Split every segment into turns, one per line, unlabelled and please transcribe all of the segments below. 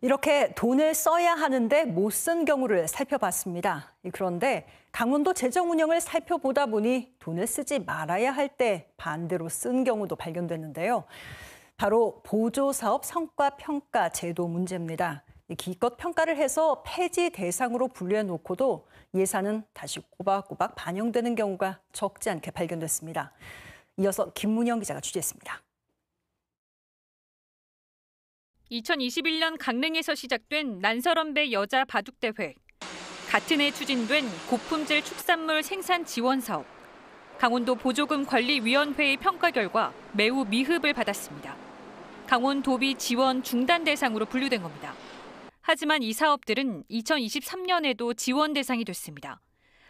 이렇게 돈을 써야 하는데 못 쓴 경우를 살펴봤습니다. 그런데 강원도 재정 운영을 살펴보다 보니 돈을 쓰지 말아야 할 때 반대로 쓴 경우도 발견됐는데요. 바로 보조사업 성과평가 제도 문제입니다. 기껏 평가를 해서 폐지 대상으로 분류해놓고도 예산은 다시 꼬박꼬박 반영되는 경우가 적지 않게 발견됐습니다. 이어서 김문영 기자가 취재했습니다.
2021년 강릉에서 시작된 난설언배 여자 바둑대회. 같은 해 추진된 고품질 축산물 생산 지원 사업. 강원도 보조금관리위원회의 평가 결과 매우 미흡을 받았습니다. 강원도비 지원 중단 대상으로 분류된 겁니다. 하지만 이 사업들은 2023년에도 지원 대상이 됐습니다.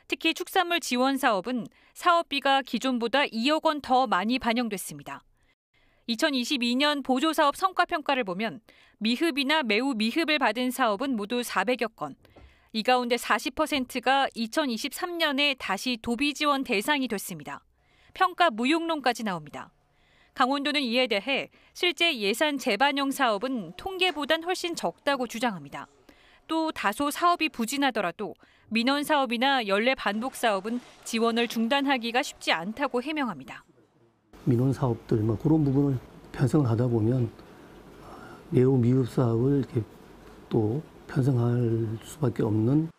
특히 축산물 지원 사업은 사업비가 기존보다 2억 원 더 많이 반영됐습니다. 2022년 보조사업 성과평가를 보면 미흡이나 매우 미흡을 받은 사업은 모두 400여 건. 이 가운데 40%가 2023년에 다시 도비 지원 대상이 됐습니다. 평가 무용론까지 나옵니다. 강원도는 이에 대해 실제 예산 재반영 사업은 통계보단 훨씬 적다고 주장합니다. 또 다소 사업이 부진하더라도 민원 사업이나 연례 반복 사업은 지원을 중단하기가 쉽지 않다고 해명합니다.
민원 사업들 그런 부분을 편성을 하다 보면 매우 미흡 사업을 이렇게 또 편성할 수밖에 없는.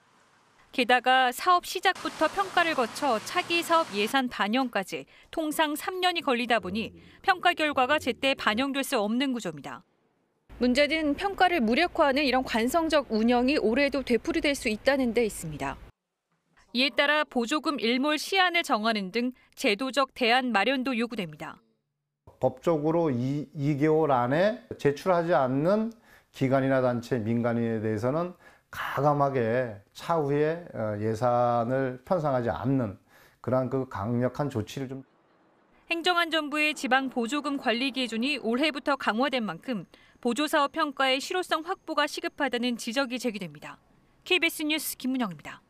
게다가 사업 시작부터 평가를 거쳐 차기 사업 예산 반영까지 통상 3년이 걸리다 보니 평가 결과가 제때 반영될 수 없는 구조입니다. 문제는 평가를 무력화하는 이런 관성적 운영이 올해도 되풀이될 수 있다는 데 있습니다. 이에 따라 보조금 일몰 시한을 정하는 등 제도적 대안 마련도 요구됩니다.
법적으로 2개월 안에 제출하지 않는 기관이나 단체, 민간인에 대해서는 가감하게 차후에 예산을 편성하지 않는 그러한 그 강력한 조치를 좀.
행정안전부의 지방 보조금 관리 기준이 올해부터 강화된 만큼 보조사업 평가의 실효성 확보가 시급하다는 지적이 제기됩니다. KBS 뉴스 김문영입니다.